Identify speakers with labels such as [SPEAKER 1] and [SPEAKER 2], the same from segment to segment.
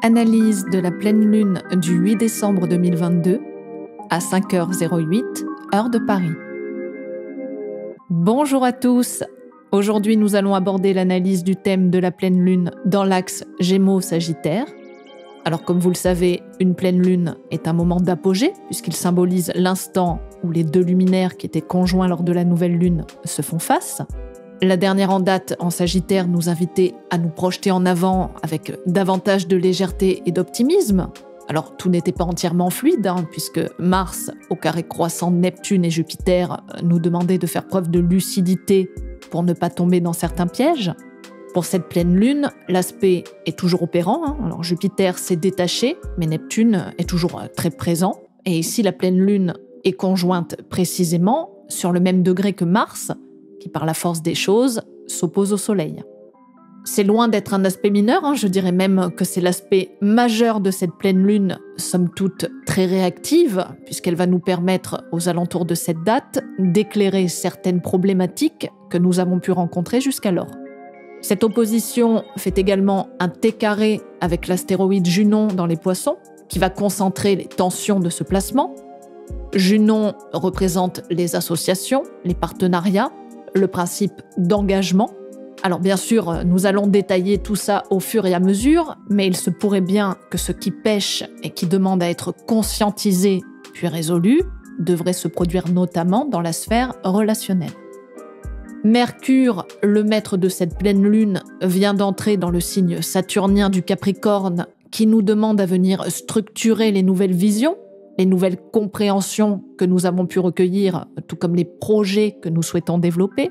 [SPEAKER 1] Analyse de la pleine lune du 8 décembre 2022 à 5h08, heure de Paris. Bonjour à tous. Aujourd'hui, nous allons aborder l'analyse du thème de la pleine lune dans l'axe Gémeaux-Sagittaire. Alors, comme vous le savez, une pleine lune est un moment d'apogée puisqu'il symbolise l'instant où les deux luminaires qui étaient conjoints lors de la nouvelle lune se font face. La dernière en date en Sagittaire nous invitait à nous projeter en avant avec davantage de légèreté et d'optimisme. Alors, tout n'était pas entièrement fluide, puisque Mars, au carré croissant de Neptune et Jupiter, nous demandait de faire preuve de lucidité pour ne pas tomber dans certains pièges. Pour cette pleine lune, l'aspect est toujours opérant. Alors, Jupiter s'est détaché, mais Neptune est toujours très présent. Et ici, la pleine lune est conjointe précisément sur le même degré que Mars, qui par la force des choses s'oppose au Soleil. C'est loin d'être un aspect mineur, je dirais même que c'est l'aspect majeur de cette pleine lune, somme toute très réactive, puisqu'elle va nous permettre, aux alentours de cette date, d'éclairer certaines problématiques que nous avons pu rencontrer jusqu'alors. Cette opposition fait également un T carré avec l'astéroïde Junon dans les Poissons, qui va concentrer les tensions de ce placement. Junon représente les associations, les partenariats, le principe d'engagement. Alors bien sûr, nous allons détailler tout ça au fur et à mesure, mais il se pourrait bien que ce qui pêche et qui demande à être conscientisé puis résolu devrait se produire notamment dans la sphère relationnelle. Mercure, le maître de cette pleine lune, vient d'entrer dans le signe saturnien du Capricorne qui nous demande à venir structurer les nouvelles visions, les nouvelles compréhensions que nous avons pu recueillir, tout comme les projets que nous souhaitons développer.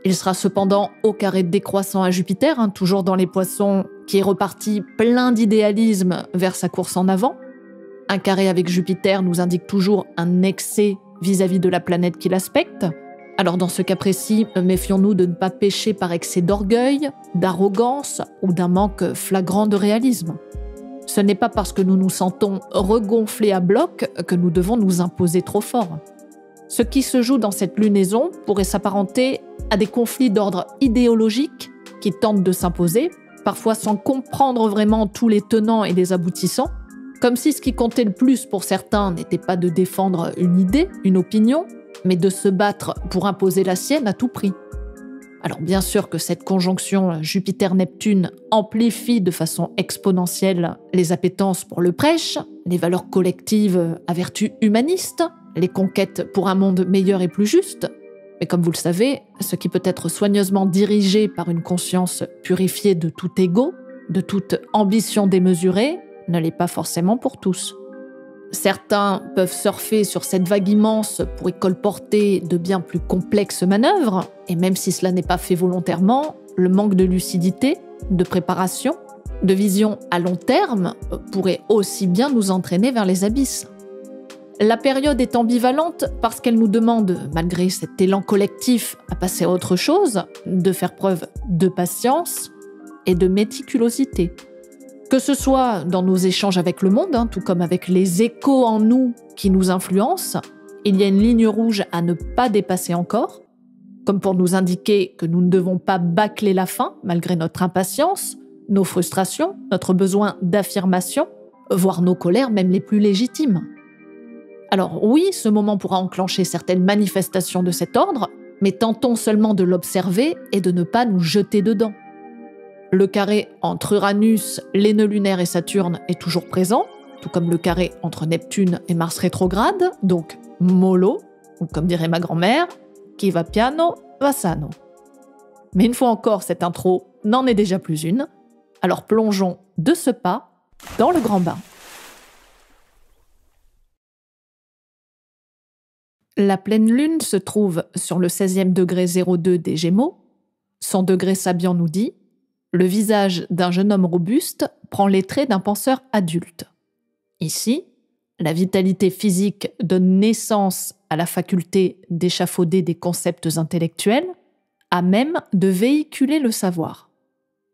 [SPEAKER 1] Il sera cependant au carré décroissant à Jupiter, toujours dans les Poissons, qui est reparti plein d'idéalisme vers sa course en avant. Un carré avec Jupiter nous indique toujours un excès vis-à-vis de la planète qui l'aspecte. Alors dans ce cas précis, méfions-nous de ne pas pécher par excès d'orgueil, d'arrogance ou d'un manque flagrant de réalisme. Ce n'est pas parce que nous nous sentons regonflés à bloc que nous devons nous imposer trop fort. Ce qui se joue dans cette lunaison pourrait s'apparenter à des conflits d'ordre idéologique qui tentent de s'imposer, parfois sans comprendre vraiment tous les tenants et les aboutissants, comme si ce qui comptait le plus pour certains n'était pas de défendre une idée, une opinion, mais de se battre pour imposer la sienne à tout prix. Alors bien sûr que cette conjonction Jupiter-Neptune amplifie de façon exponentielle les appétences pour le prêche, les valeurs collectives à vertu humaniste, les conquêtes pour un monde meilleur et plus juste. Mais comme vous le savez, ce qui peut être soigneusement dirigé par une conscience purifiée de tout ego, de toute ambition démesurée, ne l'est pas forcément pour tous. Certains peuvent surfer sur cette vague immense pour y colporter de bien plus complexes manœuvres, et même si cela n'est pas fait volontairement, le manque de lucidité, de préparation, de vision à long terme pourrait aussi bien nous entraîner vers les abysses. La période est ambivalente parce qu'elle nous demande, malgré cet élan collectif à passer à autre chose, de faire preuve de patience et de méticulosité. Que ce soit dans nos échanges avec le monde, tout comme avec les échos en nous qui nous influencent, il y a une ligne rouge à ne pas dépasser encore, comme pour nous indiquer que nous ne devons pas bâcler la fin malgré notre impatience, nos frustrations, notre besoin d'affirmation, voire nos colères même les plus légitimes. Alors oui, ce moment pourra enclencher certaines manifestations de cet ordre, mais tentons seulement de l'observer et de ne pas nous jeter dedans. Le carré entre Uranus, les nœuds lunaires et Saturne est toujours présent, tout comme le carré entre Neptune et Mars rétrograde, donc mollo, ou comme dirait ma grand-mère, qui va piano, va sano. Mais une fois encore, cette intro n'en est déjà plus une, alors plongeons de ce pas dans le grand bain. La pleine lune se trouve sur le 16e degré 02 des Gémeaux. Son degré Sabian nous dit « Le visage d'un jeune homme robuste prend les traits d'un penseur adulte ». Ici, la vitalité physique donne naissance à la faculté d'échafauder des concepts intellectuels, à même de véhiculer le savoir.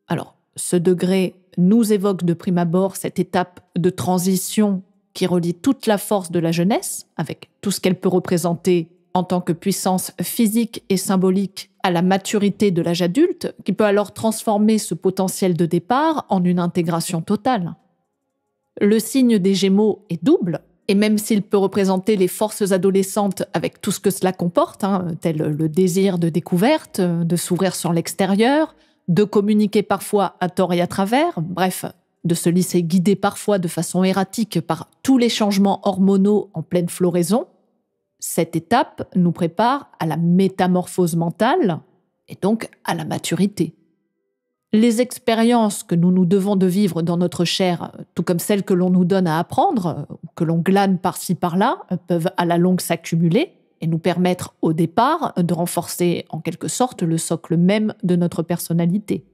[SPEAKER 1] Alors, ce degré nous évoque de prime abord cette étape de transition qui relie toute la force de la jeunesse, avec tout ce qu'elle peut représenter en tant que puissance physique et symbolique, à la maturité de l'âge adulte, qui peut alors transformer ce potentiel de départ en une intégration totale. Le signe des Gémeaux est double, et même s'il peut représenter les forces adolescentes avec tout ce que cela comporte, tel le désir de découverte, de s'ouvrir sur l'extérieur, de communiquer parfois à tort et à travers, bref, de se laisser guider parfois de façon erratique par tous les changements hormonaux en pleine floraison, cette étape nous prépare à la métamorphose mentale et donc à la maturité. Les expériences que nous nous devons de vivre dans notre chair, tout comme celles que l'on nous donne à apprendre, ou que l'on glane par-ci par-là, peuvent à la longue s'accumuler et nous permettre au départ de renforcer en quelque sorte le socle même de notre personnalité.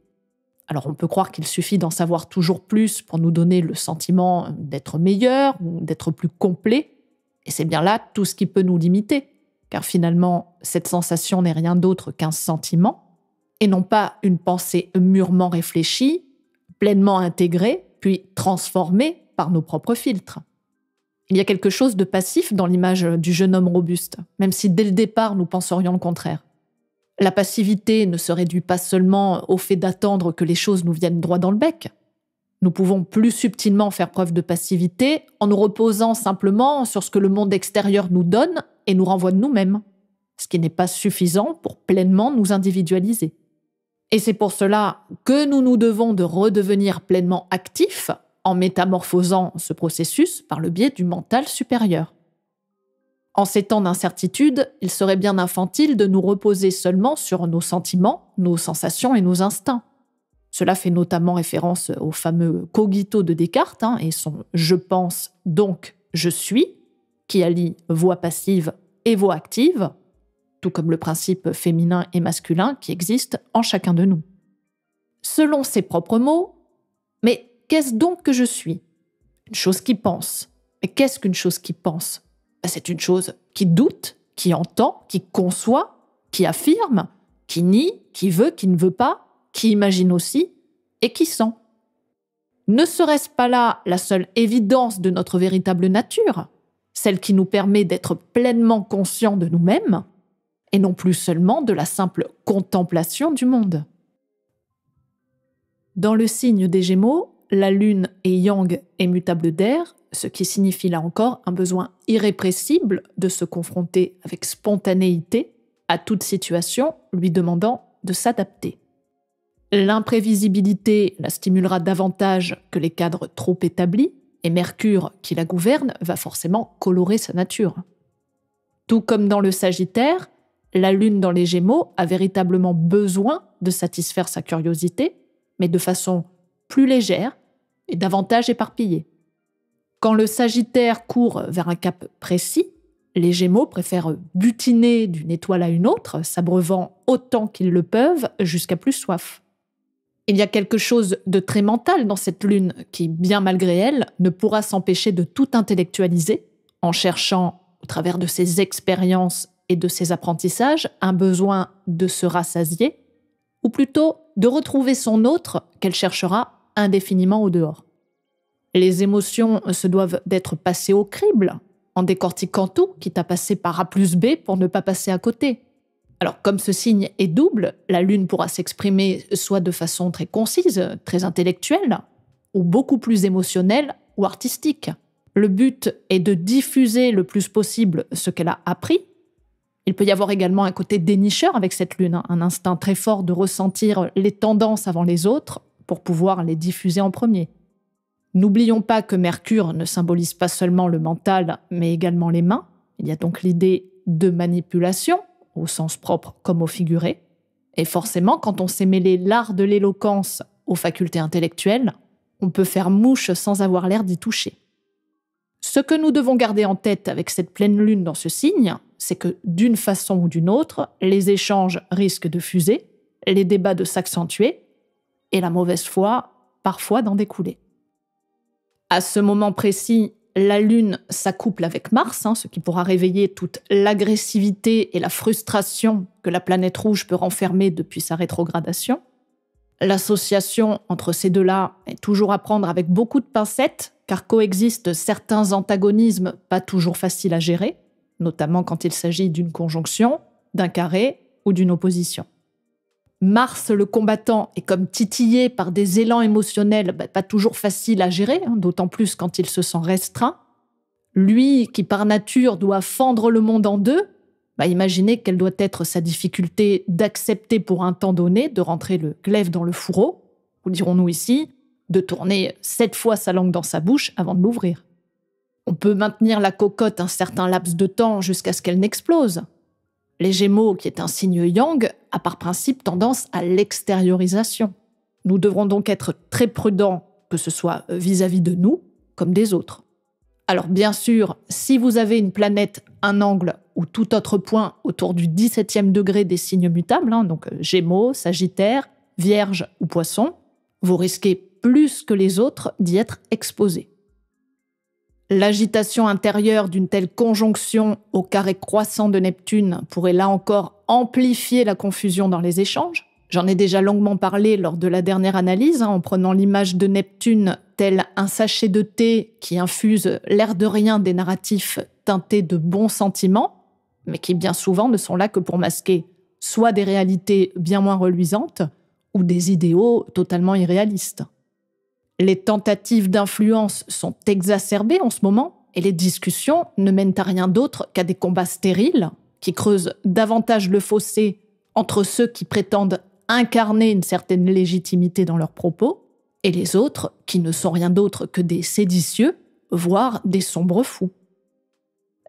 [SPEAKER 1] Alors on peut croire qu'il suffit d'en savoir toujours plus pour nous donner le sentiment d'être meilleur ou d'être plus complet, et c'est bien là tout ce qui peut nous limiter, car finalement cette sensation n'est rien d'autre qu'un sentiment, et non pas une pensée mûrement réfléchie, pleinement intégrée, puis transformée par nos propres filtres. Il y a quelque chose de passif dans l'image du jeune homme robuste, même si dès le départ nous penserions le contraire. La passivité ne se réduit pas seulement au fait d'attendre que les choses nous viennent droit dans le bec. Nous pouvons plus subtilement faire preuve de passivité en nous reposant simplement sur ce que le monde extérieur nous donne et nous renvoie de nous-mêmes, ce qui n'est pas suffisant pour pleinement nous individualiser. Et c'est pour cela que nous nous devons de redevenir pleinement actifs en métamorphosant ce processus par le biais du mental supérieur. En ces temps d'incertitude, il serait bien infantile de nous reposer seulement sur nos sentiments, nos sensations et nos instincts. Cela fait notamment référence au fameux cogito de Descartes et son « je pense, donc je suis », qui allie voix passive et voix active, tout comme le principe féminin et masculin qui existe en chacun de nous. Selon ses propres mots, mais qu'est-ce donc que je suis ? Une chose qui pense. Mais qu'est-ce qu'une chose qui pense ? C'est une chose qui doute, qui entend, qui conçoit, qui affirme, qui nie, qui veut, qui ne veut pas, qui imagine aussi et qui sent. Ne serait-ce pas là la seule évidence de notre véritable nature, celle qui nous permet d'être pleinement conscients de nous-mêmes, et non plus seulement de la simple contemplation du monde ? Dans le signe des Gémeaux, la Lune est yang et mutable d'air, ce qui signifie là encore un besoin irrépressible de se confronter avec spontanéité à toute situation lui demandant de s'adapter. L'imprévisibilité la stimulera davantage que les cadres trop établis, et Mercure, qui la gouverne, va forcément colorer sa nature. Tout comme dans le Sagittaire, la Lune dans les Gémeaux a véritablement besoin de satisfaire sa curiosité, mais de façon plus légère et davantage éparpillée. Quand le Sagittaire court vers un cap précis, les Gémeaux préfèrent butiner d'une étoile à une autre, s'abreuvant autant qu'ils le peuvent jusqu'à plus soif. Il y a quelque chose de très mental dans cette Lune qui, bien malgré elle, ne pourra s'empêcher de tout intellectualiser en cherchant, au travers de ses expériences et de ses apprentissages, un besoin de se rassasier, ou plutôt de retrouver son autre qu'elle cherchera indéfiniment au dehors. Les émotions se doivent d'être passées au crible, en décortiquant tout, quitte à passer par A plus B pour ne pas passer à côté. Alors, comme ce signe est double, la Lune pourra s'exprimer soit de façon très concise, très intellectuelle, ou beaucoup plus émotionnelle ou artistique. Le but est de diffuser le plus possible ce qu'elle a appris. Il peut y avoir également un côté dénicheur avec cette Lune, un instinct très fort de ressentir les tendances avant les autres pour pouvoir les diffuser en premier. N'oublions pas que Mercure ne symbolise pas seulement le mental, mais également les mains. Il y a donc l'idée de manipulation, au sens propre comme au figuré. Et forcément, quand on sait mêler l'art de l'éloquence aux facultés intellectuelles, on peut faire mouche sans avoir l'air d'y toucher. Ce que nous devons garder en tête avec cette pleine lune dans ce signe, c'est que d'une façon ou d'une autre, les échanges risquent de fuser, les débats de s'accentuer, et la mauvaise foi, parfois, d'en découler. À ce moment précis, la Lune s'accouple avec Mars, ce qui pourra réveiller toute l'agressivité et la frustration que la planète rouge peut renfermer depuis sa rétrogradation. L'association entre ces deux-là est toujours à prendre avec beaucoup de pincettes, car coexistent certains antagonismes pas toujours faciles à gérer, notamment quand il s'agit d'une conjonction, d'un carré ou d'une opposition. Mars, le combattant, est comme titillé par des élans émotionnels pas toujours faciles à gérer, d'autant plus quand il se sent restreint. Lui, qui par nature doit fendre le monde en deux, imaginez quelle doit être sa difficulté d'accepter pour un temps donné de rentrer le glaive dans le fourreau, ou dirons-nous ici, de tourner 7 fois sa langue dans sa bouche avant de l'ouvrir. On peut maintenir la cocotte un certain laps de temps jusqu'à ce qu'elle n'explose. Les Gémeaux, qui est un signe yang, a par principe tendance à l'extériorisation. Nous devrons donc être très prudents, que ce soit vis-à-vis de nous comme des autres. Alors bien sûr, si vous avez une planète, un angle ou tout autre point autour du 17e degré des signes mutables, donc Gémeaux, Sagittaire, Vierge ou Poisson, vous risquez plus que les autres d'y être exposés. L'agitation intérieure d'une telle conjonction au carré croissant de Neptune pourrait là encore amplifier la confusion dans les échanges. J'en ai déjà longuement parlé lors de la dernière analyse, en prenant l'image de Neptune tel un sachet de thé qui infuse l'air de rien des narratifs teintés de bons sentiments, mais qui bien souvent ne sont là que pour masquer soit des réalités bien moins reluisantes ou des idéaux totalement irréalistes. Les tentatives d'influence sont exacerbées en ce moment et les discussions ne mènent à rien d'autre qu'à des combats stériles qui creusent davantage le fossé entre ceux qui prétendent incarner une certaine légitimité dans leurs propos et les autres qui ne sont rien d'autre que des séditieux, voire des sombres fous.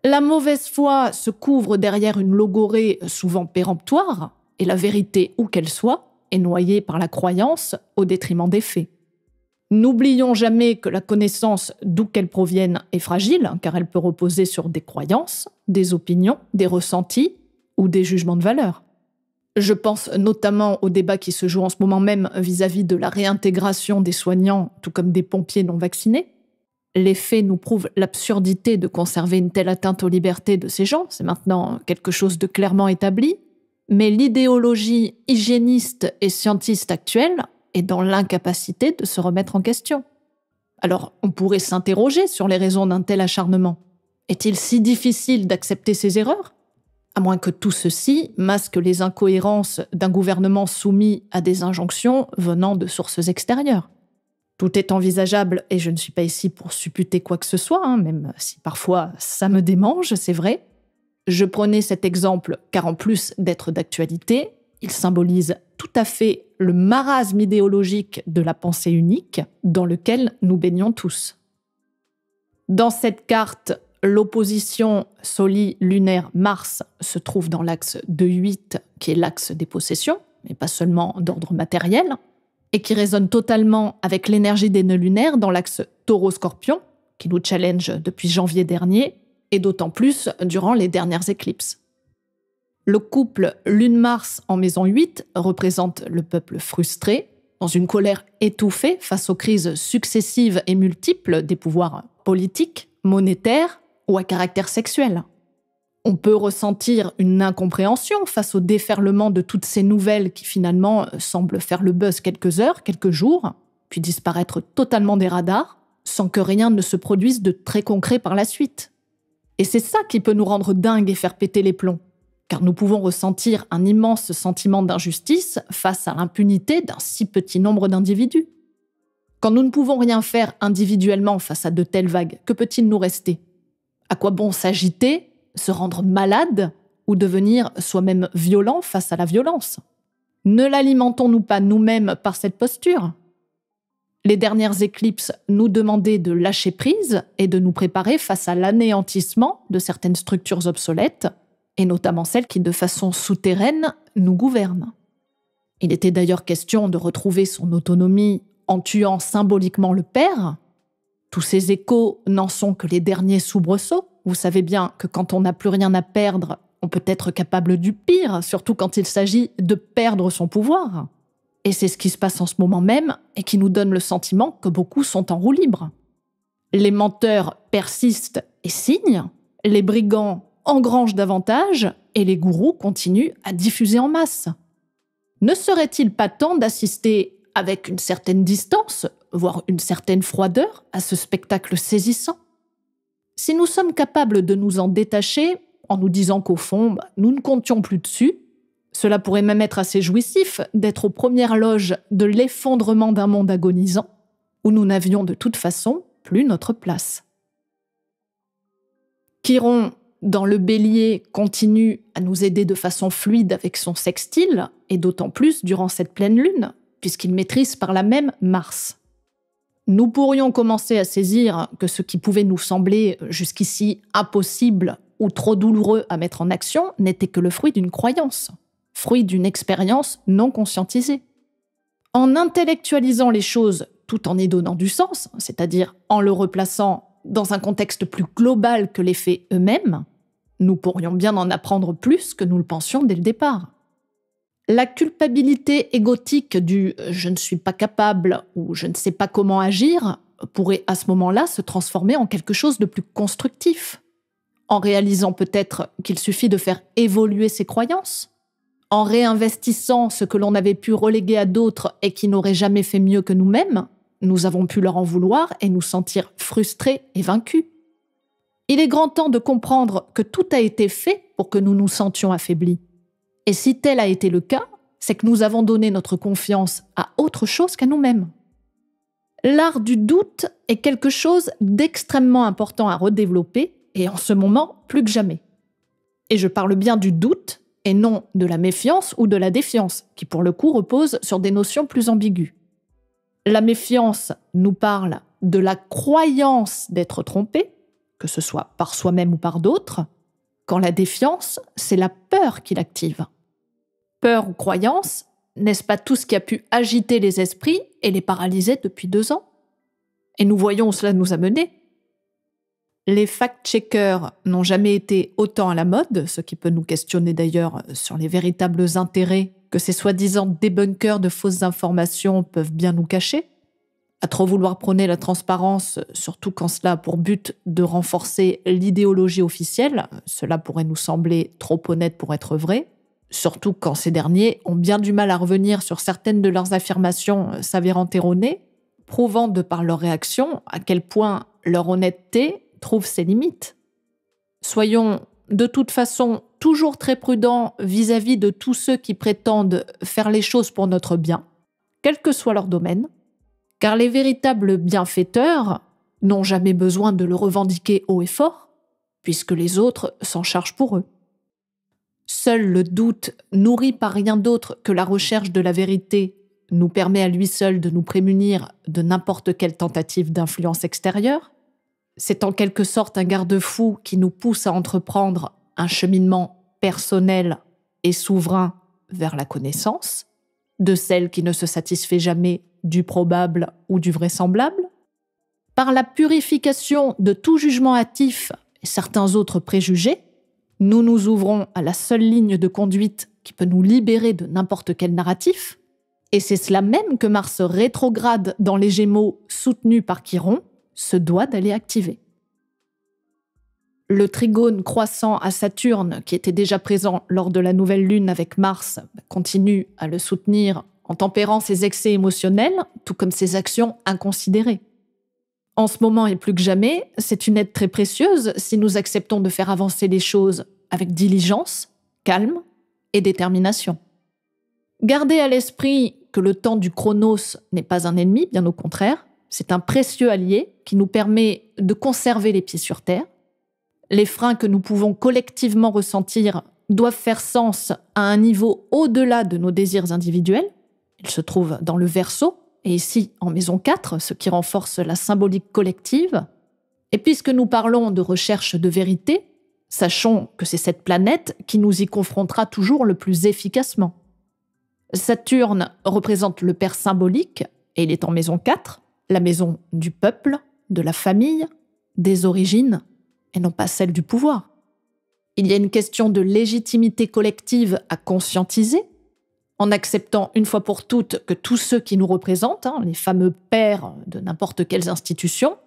[SPEAKER 1] La mauvaise foi se couvre derrière une logorrhée souvent péremptoire et la vérité, où qu'elle soit, est noyée par la croyance au détriment des faits. N'oublions jamais que la connaissance, d'où qu'elle provienne, est fragile, car elle peut reposer sur des croyances, des opinions, des ressentis ou des jugements de valeur. Je pense notamment au débat qui se joue en ce moment même vis-à-vis de la réintégration des soignants, tout comme des pompiers non vaccinés. Les faits nous prouvent l'absurdité de conserver une telle atteinte aux libertés de ces gens, c'est maintenant quelque chose de clairement établi, mais l'idéologie hygiéniste et scientiste actuelle est dans l'incapacité de se remettre en question. Alors, on pourrait s'interroger sur les raisons d'un tel acharnement. Est-il si difficile d'accepter ces erreurs ? À moins que tout ceci masque les incohérences d'un gouvernement soumis à des injonctions venant de sources extérieures. Tout est envisageable et je ne suis pas ici pour supputer quoi que ce soit, même si parfois ça me démange, c'est vrai. Je prenais cet exemple car en plus d'être d'actualité, il symbolise tout à fait le marasme idéologique de la pensée unique dans lequel nous baignons tous. Dans cette carte, l'opposition Soli-lunaire-Mars se trouve dans l'axe 2-8, qui est l'axe des possessions, mais pas seulement d'ordre matériel, et qui résonne totalement avec l'énergie des nœuds lunaires dans l'axe Taureau-Scorpion, qui nous challenge depuis janvier dernier, et d'autant plus durant les dernières éclipses. Le couple Lune-Mars en maison 8 représente le peuple frustré, dans une colère étouffée face aux crises successives et multiples des pouvoirs politiques, monétaires ou à caractère sexuel. On peut ressentir une incompréhension face au déferlement de toutes ces nouvelles qui finalement semblent faire le buzz quelques heures, quelques jours, puis disparaître totalement des radars, sans que rien ne se produise de très concret par la suite. Et c'est ça qui peut nous rendre dingues et faire péter les plombs. Car nous pouvons ressentir un immense sentiment d'injustice face à l'impunité d'un si petit nombre d'individus. Quand nous ne pouvons rien faire individuellement face à de telles vagues, que peut-il nous rester ? À quoi bon s'agiter, se rendre malade ou devenir soi-même violent face à la violence ? Ne l'alimentons-nous pas nous-mêmes par cette posture ? Les dernières éclipses nous demandaient de lâcher prise et de nous préparer face à l'anéantissement de certaines structures obsolètes, et notamment celles qui, de façon souterraine, nous gouvernent. Il était d'ailleurs question de retrouver son autonomie en tuant symboliquement le père. Tous ces échos n'en sont que les derniers soubresauts. Vous savez bien que quand on n'a plus rien à perdre, on peut être capable du pire, surtout quand il s'agit de perdre son pouvoir. Et c'est ce qui se passe en ce moment même et qui nous donne le sentiment que beaucoup sont en roue libre. Les menteurs persistent et signent, les brigands engrangent davantage et les gourous continuent à diffuser en masse. Ne serait-il pas temps d'assister avec une certaine distance, voire une certaine froideur, à ce spectacle saisissant ? Si nous sommes capables de nous en détacher, en nous disant qu'au fond, nous ne comptions plus dessus, Cela pourrait même être assez jouissif d'être aux premières loges de l'effondrement d'un monde agonisant, où nous n'avions de toute façon plus notre place. Chiron, dans le Bélier, continue à nous aider de façon fluide avec son sextile, et d'autant plus durant cette pleine lune, puisqu'il maîtrise par là même Mars. Nous pourrions commencer à saisir que ce qui pouvait nous sembler jusqu'ici impossible ou trop douloureux à mettre en action n'était que le fruit d'une croyance, fruit d'une expérience non conscientisée. En intellectualisant les choses tout en y donnant du sens, c'est-à-dire en le replaçant dans un contexte plus global que les faits eux-mêmes, nous pourrions bien en apprendre plus que nous le pensions dès le départ. La culpabilité égotique du « je ne suis pas capable » ou « je ne sais pas comment agir » pourrait à ce moment-là se transformer en quelque chose de plus constructif, en réalisant peut-être qu'il suffit de faire évoluer ses croyances, en réinvestissant ce que l'on avait pu reléguer à d'autres et qui n'auraient jamais fait mieux que nous-mêmes, nous avons pu leur en vouloir et nous sentir frustrés et vaincus. Il est grand temps de comprendre que tout a été fait pour que nous nous sentions affaiblis. Et si tel a été le cas, c'est que nous avons donné notre confiance à autre chose qu'à nous-mêmes. L'art du doute est quelque chose d'extrêmement important à redévelopper, et en ce moment, plus que jamais. Et je parle bien du doute, et non de la méfiance ou de la défiance, qui pour le coup repose sur des notions plus ambiguës. La méfiance nous parle de la croyance d'être trompé, que ce soit par soi-même ou par d'autres, quand la défiance, c'est la peur qui l'active. Peur ou croyance, n'est-ce pas tout ce qui a pu agiter les esprits et les paralyser depuis 2 ans? Et nous voyons où cela nous a menés. Les fact-checkers n'ont jamais été autant à la mode, ce qui peut nous questionner d'ailleurs sur les véritables intérêts que ces soi-disant débunkers de fausses informations peuvent bien nous cacher. À trop vouloir prôner la transparence, surtout quand cela a pour but de renforcer l'idéologie officielle, cela pourrait nous sembler trop honnête pour être vrai, surtout quand ces derniers ont bien du mal à revenir sur certaines de leurs affirmations s'avérant erronées, prouvant de par leur réaction à quel point leur honnêteté trouve ses limites. Soyons de toute façon toujours très prudents vis-à-vis de tous ceux qui prétendent faire les choses pour notre bien, quel que soit leur domaine, car les véritables bienfaiteurs n'ont jamais besoin de le revendiquer haut et fort, puisque les autres s'en chargent pour eux. Seul le doute, nourri par rien d'autre que la recherche de la vérité, nous permet à lui seul de nous prémunir de n'importe quelle tentative d'influence extérieure. C'est en quelque sorte un garde-fou qui nous pousse à entreprendre un cheminement personnel et souverain vers la connaissance, de celle qui ne se satisfait jamais du probable ou du vraisemblable, par la purification de tout jugement hâtif et certains autres préjugés, nous nous ouvrons à la seule ligne de conduite qui peut nous libérer de n'importe quel narratif, et c'est cela même que Mars rétrograde dans les Gémeaux soutenu par Chiron se doit d'aller activer. Le trigone croissant à Saturne, qui était déjà présent lors de la nouvelle lune avec Mars, continue à le soutenir en tempérant ses excès émotionnels, tout comme ses actions inconsidérées. En ce moment et plus que jamais, c'est une aide très précieuse si nous acceptons de faire avancer les choses avec diligence, calme et détermination. Gardez à l'esprit que le temps du chronos n'est pas un ennemi, bien au contraire, c'est un précieux allié qui nous permet de conserver les pieds sur terre. Les freins que nous pouvons collectivement ressentir doivent faire sens à un niveau au-delà de nos désirs individuels. Ils se trouvent dans le Verseau, et ici en maison 4, ce qui renforce la symbolique collective. Et puisque nous parlons de recherche de vérité, sachons que c'est cette planète qui nous y confrontera toujours le plus efficacement. Saturne représente le père symbolique, et il est en maison 4, la maison du peuple, de la famille, des origines, et non pas celle du pouvoir. Il y a une question de légitimité collective à conscientiser, en acceptant une fois pour toutes que tous ceux qui nous représentent, les fameux pères de n'importe quelles institutions,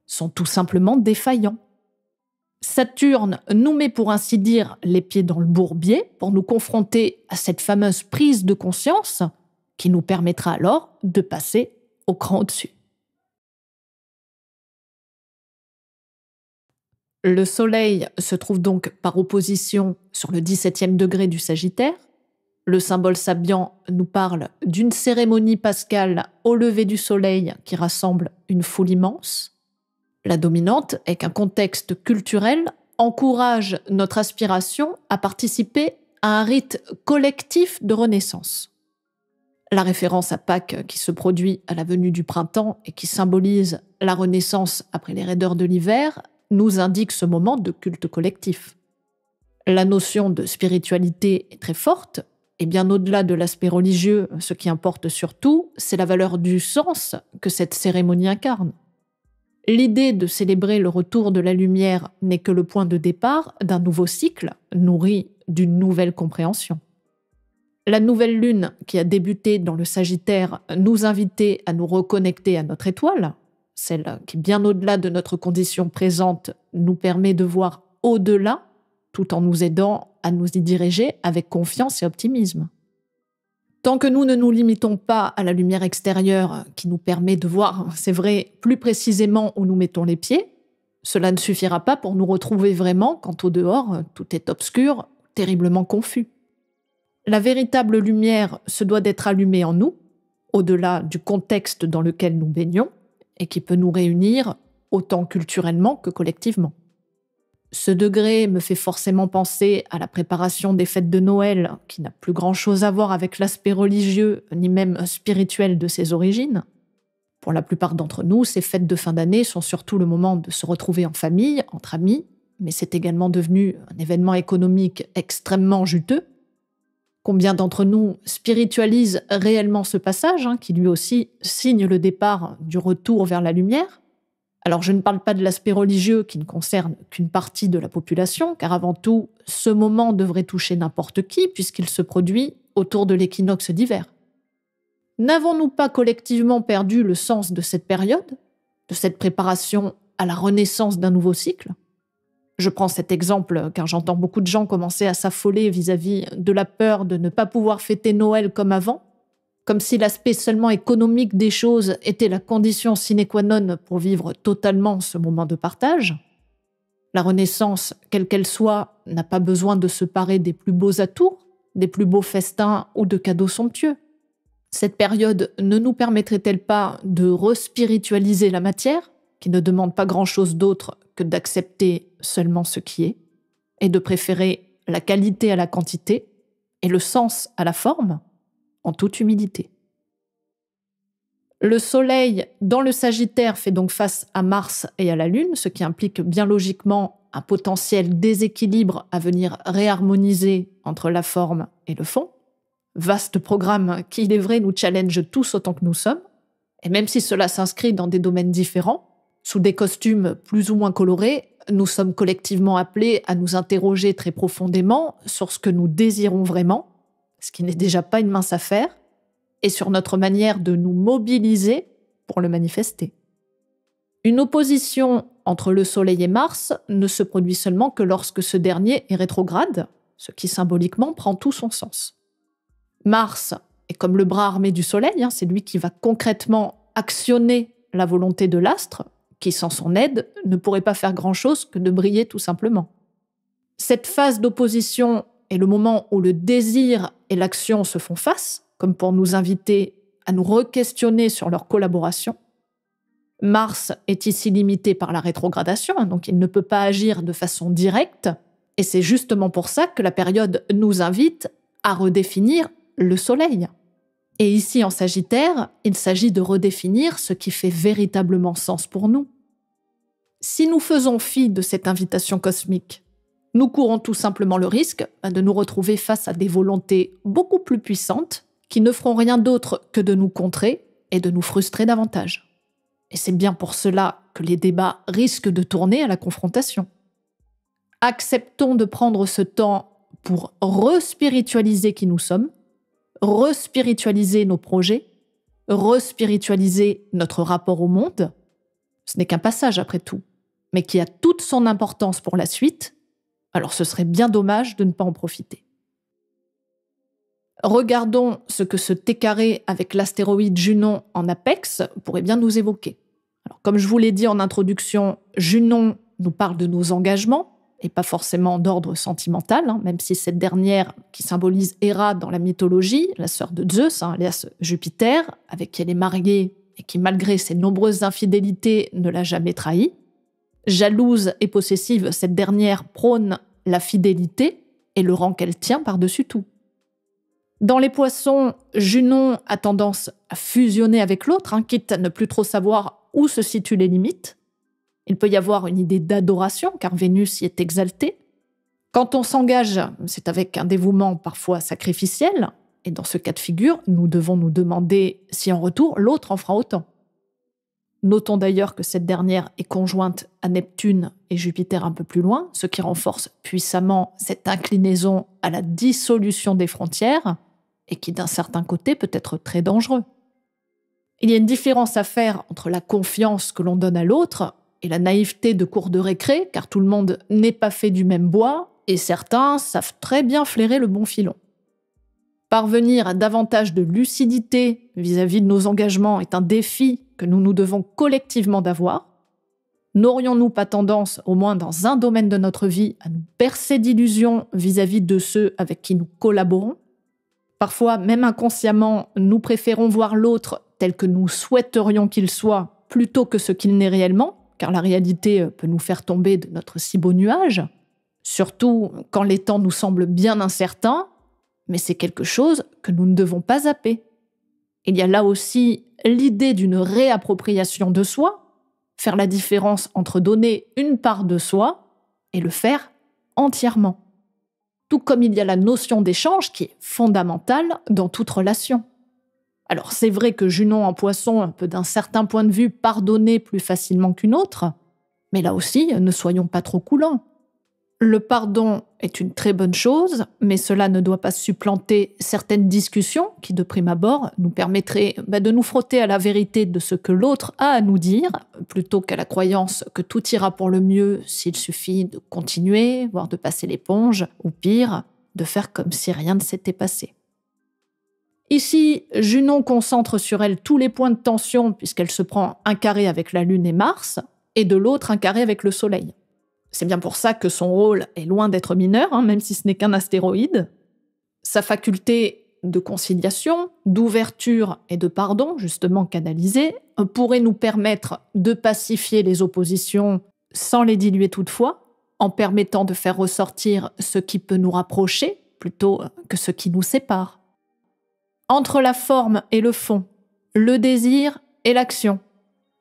[SPEAKER 1] sont tout simplement défaillants. Saturne nous met pour ainsi dire les pieds dans le bourbier pour nous confronter à cette fameuse prise de conscience qui nous permettra alors de passer au cran au-dessus. Le Soleil se trouve donc par opposition sur le 17e degré du Sagittaire. Le symbole sabian nous parle d'une cérémonie pascale au lever du soleil qui rassemble une foule immense. La dominante est qu'un contexte culturel encourage notre aspiration à participer à un rite collectif de renaissance. La référence à Pâques qui se produit à la venue du printemps et qui symbolise la renaissance après les raideurs de l'hiver nous indique ce moment de culte collectif. La notion de spiritualité est très forte, et bien au-delà de l'aspect religieux, ce qui importe surtout, c'est la valeur du sens que cette cérémonie incarne. L'idée de célébrer le retour de la lumière n'est que le point de départ d'un nouveau cycle, nourri d'une nouvelle compréhension. La nouvelle lune qui a débuté dans le Sagittaire nous invitait à nous reconnecter à notre étoile, celle qui, bien au-delà de notre condition présente, nous permet de voir au-delà, tout en nous aidant à nous y diriger avec confiance et optimisme. Tant que nous ne nous limitons pas à la lumière extérieure qui nous permet de voir, c'est vrai, plus précisément où nous mettons les pieds, cela ne suffira pas pour nous retrouver vraiment quand au dehors, tout est obscur, terriblement confus. La véritable lumière se doit d'être allumée en nous, au-delà du contexte dans lequel nous baignons, et qui peut nous réunir autant culturellement que collectivement. Ce degré me fait forcément penser à la préparation des fêtes de Noël, qui n'a plus grand-chose à voir avec l'aspect religieux, ni même spirituel de ses origines. Pour la plupart d'entre nous, ces fêtes de fin d'année sont surtout le moment de se retrouver en famille, entre amis, mais c'est également devenu un événement économique extrêmement juteux. Combien d'entre nous spiritualisent réellement ce passage, qui lui aussi signe le départ du retour vers la lumière? Alors je ne parle pas de l'aspect religieux qui ne concerne qu'une partie de la population, car avant tout, ce moment devrait toucher n'importe qui puisqu'il se produit autour de l'équinoxe d'hiver. N'avons-nous pas collectivement perdu le sens de cette période, de cette préparation à la renaissance d'un nouveau cycle? Je prends cet exemple car j'entends beaucoup de gens commencer à s'affoler vis-à-vis de la peur de ne pas pouvoir fêter Noël comme avant, comme si l'aspect seulement économique des choses était la condition sine qua non pour vivre totalement ce moment de partage. La Renaissance, quelle qu'elle soit, n'a pas besoin de se parer des plus beaux atours, des plus beaux festins ou de cadeaux somptueux. Cette période ne nous permettrait-elle pas de respiritualiser la matière, qui ne demande pas grand-chose d'autre que d'accepter seulement ce qui est, et de préférer la qualité à la quantité et le sens à la forme, en toute humilité. Le Soleil dans le Sagittaire fait donc face à Mars et à la Lune, ce qui implique bien logiquement un potentiel déséquilibre à venir réharmoniser entre la forme et le fond. Vaste programme qui, il est vrai, nous challenge tous autant que nous sommes, et même si cela s'inscrit dans des domaines différents, sous des costumes plus ou moins colorés, nous sommes collectivement appelés à nous interroger très profondément sur ce que nous désirons vraiment, ce qui n'est déjà pas une mince affaire, et sur notre manière de nous mobiliser pour le manifester. Une opposition entre le Soleil et Mars ne se produit seulement que lorsque ce dernier est rétrograde, ce qui symboliquement prend tout son sens. Mars est comme le bras armé du Soleil, c'est lui qui va concrètement actionner la volonté de l'astre, qui sans son aide ne pourrait pas faire grand-chose que de briller tout simplement. Cette phase d'opposition est le moment où le désir et l'action se font face, comme pour nous inviter à nous re-questionner sur leur collaboration. Mars est ici limité par la rétrogradation, donc il ne peut pas agir de façon directe, et c'est justement pour ça que la période nous invite à redéfinir le Soleil. Et ici, en Sagittaire, il s'agit de redéfinir ce qui fait véritablement sens pour nous. Si nous faisons fi de cette invitation cosmique, nous courons tout simplement le risque de nous retrouver face à des volontés beaucoup plus puissantes qui ne feront rien d'autre que de nous contrer et de nous frustrer davantage. Et c'est bien pour cela que les débats risquent de tourner à la confrontation. Acceptons de prendre ce temps pour respiritualiser qui nous sommes, respiritualiser nos projets, respiritualiser notre rapport au monde. Ce n'est qu'un passage après tout, mais qui a toute son importance pour la suite, alors ce serait bien dommage de ne pas en profiter. Regardons ce que ce T carré avec l'astéroïde Junon en apex pourrait bien nous évoquer. Alors, comme je vous l'ai dit en introduction, Junon nous parle de nos engagements, et pas forcément d'ordre sentimental, même si cette dernière, qui symbolise Héra dans la mythologie, la sœur de Zeus, alias Jupiter, avec qui elle est mariée et qui, malgré ses nombreuses infidélités, ne l'a jamais trahi. Jalouse et possessive, cette dernière prône la fidélité et le rang qu'elle tient par-dessus tout. Dans les poissons, Junon a tendance à fusionner avec l'autre, quitte à ne plus trop savoir où se situent les limites. Il peut y avoir une idée d'adoration, car Vénus y est exaltée. Quand on s'engage, c'est avec un dévouement parfois sacrificiel, et dans ce cas de figure, nous devons nous demander si en retour, l'autre en fera autant. Notons d'ailleurs que cette dernière est conjointe à Neptune et Jupiter un peu plus loin, ce qui renforce puissamment cette inclinaison à la dissolution des frontières, et qui d'un certain côté peut être très dangereux. Il y a une différence à faire entre la confiance que l'on donne à l'autre et la naïveté de cour de récré, car tout le monde n'est pas fait du même bois, et certains savent très bien flairer le bon filon. Parvenir à davantage de lucidité vis-à-vis de nos engagements est un défi que nous devons collectivement d'avoir. N'aurions-nous pas tendance, au moins dans un domaine de notre vie, à nous bercer d'illusions vis-à-vis de ceux avec qui nous collaborons ? Parfois, même inconsciemment, nous préférons voir l'autre tel que nous souhaiterions qu'il soit, plutôt que ce qu'il n'est réellement, car la réalité peut nous faire tomber de notre si beau nuage, surtout quand les temps nous semblent bien incertains, mais c'est quelque chose que nous ne devons pas zapper. Il y a là aussi l'idée d'une réappropriation de soi, faire la différence entre donner une part de soi et le faire entièrement. Tout comme il y a la notion d'échange qui est fondamentale dans toute relation. Alors c'est vrai que Junon en Poisson peut d'un certain point de vue pardonner plus facilement qu'une autre, mais là aussi, ne soyons pas trop coulants. Le pardon est une très bonne chose, mais cela ne doit pas supplanter certaines discussions qui, de prime abord, nous permettraient de nous frotter à la vérité de ce que l'autre a à nous dire, plutôt qu'à la croyance que tout ira pour le mieux s'il suffit de continuer, voire de passer l'éponge, ou pire, de faire comme si rien ne s'était passé. Ici, Junon concentre sur elle tous les points de tension puisqu'elle se prend un carré avec la Lune et Mars, et de l'autre un carré avec le Soleil. C'est bien pour ça que son rôle est loin d'être mineur, même si ce n'est qu'un astéroïde. Sa faculté de conciliation, d'ouverture et de pardon, justement canalisée, pourrait nous permettre de pacifier les oppositions sans les diluer toutefois, en permettant de faire ressortir ce qui peut nous rapprocher plutôt que ce qui nous sépare. Entre la forme et le fond, le désir et l'action,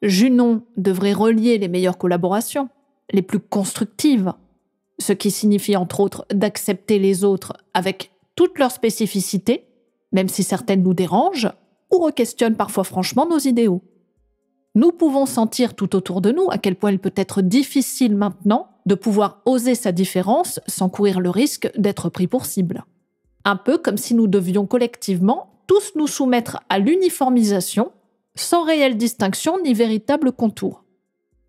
[SPEAKER 1] Junon devrait relier les meilleures collaborations, les plus constructives, ce qui signifie entre autres d'accepter les autres avec toutes leurs spécificités, même si certaines nous dérangent ou re-questionnent parfois franchement nos idéaux. Nous pouvons sentir tout autour de nous à quel point il peut être difficile maintenant de pouvoir oser sa différence sans courir le risque d'être pris pour cible. Un peu comme si nous devions collectivement tous nous soumettre à l'uniformisation sans réelle distinction ni véritable contour.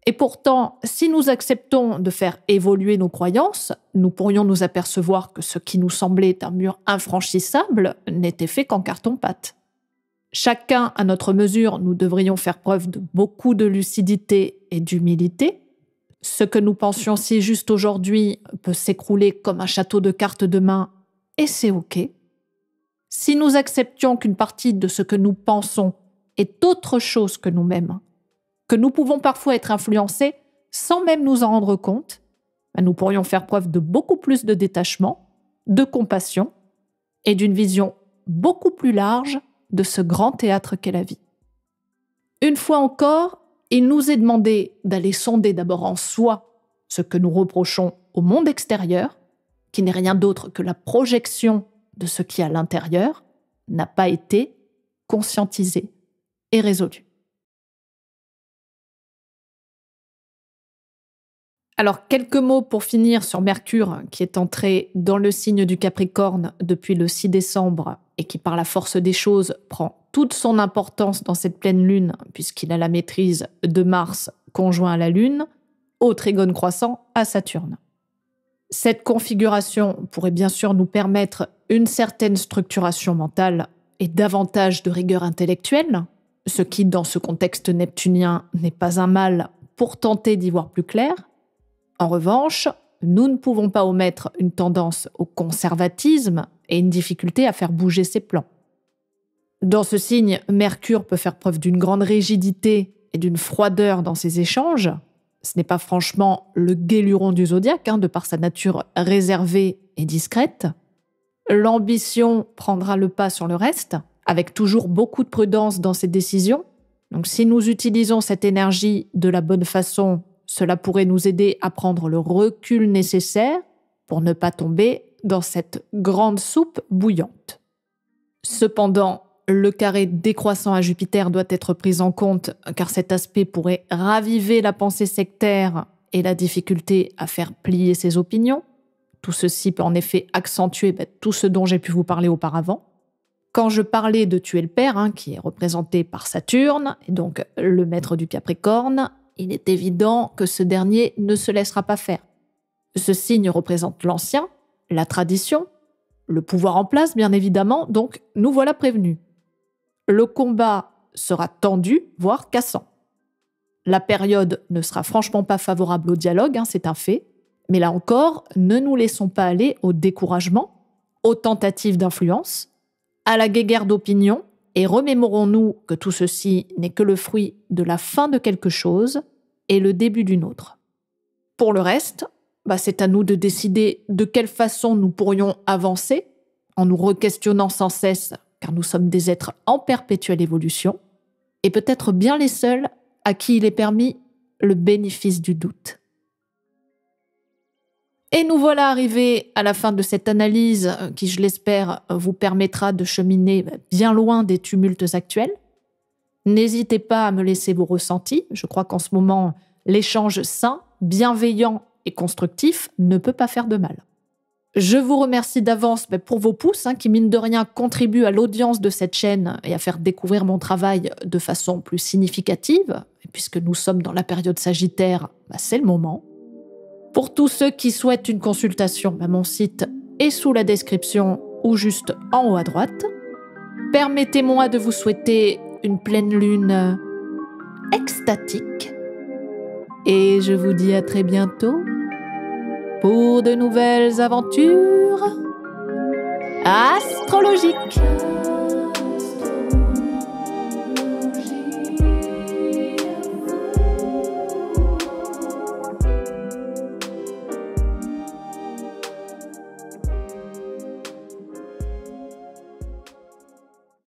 [SPEAKER 1] Et pourtant, si nous acceptons de faire évoluer nos croyances, nous pourrions nous apercevoir que ce qui nous semblait un mur infranchissable n'était fait qu'en carton-pâte. Chacun à notre mesure, nous devrions faire preuve de beaucoup de lucidité et d'humilité. Ce que nous pensions si juste aujourd'hui peut s'écrouler comme un château de cartes demain, et c'est OK. Si nous acceptions qu'une partie de ce que nous pensons est autre chose que nous-mêmes, que nous pouvons parfois être influencés sans même nous en rendre compte, nous pourrions faire preuve de beaucoup plus de détachement, de compassion et d'une vision beaucoup plus large de ce grand théâtre qu'est la vie. Une fois encore, il nous est demandé d'aller sonder d'abord en soi ce que nous reprochons au monde extérieur, qui n'est rien d'autre que la projection de ce qui à l'intérieur n'a pas été conscientisé et résolu. Alors, quelques mots pour finir sur Mercure, qui est entré dans le signe du Capricorne depuis le 6 décembre et qui, par la force des choses, prend toute son importance dans cette pleine lune, puisqu'il a la maîtrise de Mars conjoint à la Lune, au trigone croissant à Saturne. Cette configuration pourrait bien sûr nous permettre une certaine structuration mentale et davantage de rigueur intellectuelle, ce qui, dans ce contexte neptunien, n'est pas un mal pour tenter d'y voir plus clair. En revanche, nous ne pouvons pas omettre une tendance au conservatisme et une difficulté à faire bouger ses plans. Dans ce signe, Mercure peut faire preuve d'une grande rigidité et d'une froideur dans ses échanges. Ce n'est pas franchement le gai luron du zodiaque, de par sa nature réservée et discrète. L'ambition prendra le pas sur le reste, avec toujours beaucoup de prudence dans ses décisions. Donc si nous utilisons cette énergie de la bonne façon, cela pourrait nous aider à prendre le recul nécessaire pour ne pas tomber dans cette grande soupe bouillante. Cependant, le carré décroissant à Jupiter doit être pris en compte car cet aspect pourrait raviver la pensée sectaire et la difficulté à faire plier ses opinions. Tout ceci peut en effet accentuer tout ce dont j'ai pu vous parler auparavant. Quand je parlais de tuer le père, qui est représenté par Saturne, et donc le maître du Capricorne, il est évident que ce dernier ne se laissera pas faire. Ce signe représente l'ancien, la tradition, le pouvoir en place bien évidemment, donc nous voilà prévenus. Le combat sera tendu, voire cassant. La période ne sera franchement pas favorable au dialogue, c'est un fait, mais là encore, ne nous laissons pas aller au découragement, aux tentatives d'influence, à la guéguerre d'opinion, et remémorons-nous que tout ceci n'est que le fruit de la fin de quelque chose et le début d'une autre. Pour le reste, c'est à nous de décider de quelle façon nous pourrions avancer, en nous re-questionnant sans cesse, car nous sommes des êtres en perpétuelle évolution, et peut-être bien les seuls à qui il est permis le bénéfice du doute. Et nous voilà arrivés à la fin de cette analyse qui, je l'espère, vous permettra de cheminer bien loin des tumultes actuels. N'hésitez pas à me laisser vos ressentis. Je crois qu'en ce moment, l'échange sain, bienveillant et constructif ne peut pas faire de mal. Je vous remercie d'avance pour vos pouces qui, mine de rien, contribuent à l'audience de cette chaîne et à faire découvrir mon travail de façon plus significative. Et puisque nous sommes dans la période sagittaire, c'est le moment. Pour tous ceux qui souhaitent une consultation, mon site est sous la description ou juste en haut à droite. Permettez-moi de vous souhaiter une pleine lune extatique. Et je vous dis à très bientôt pour de nouvelles aventures astrologiques.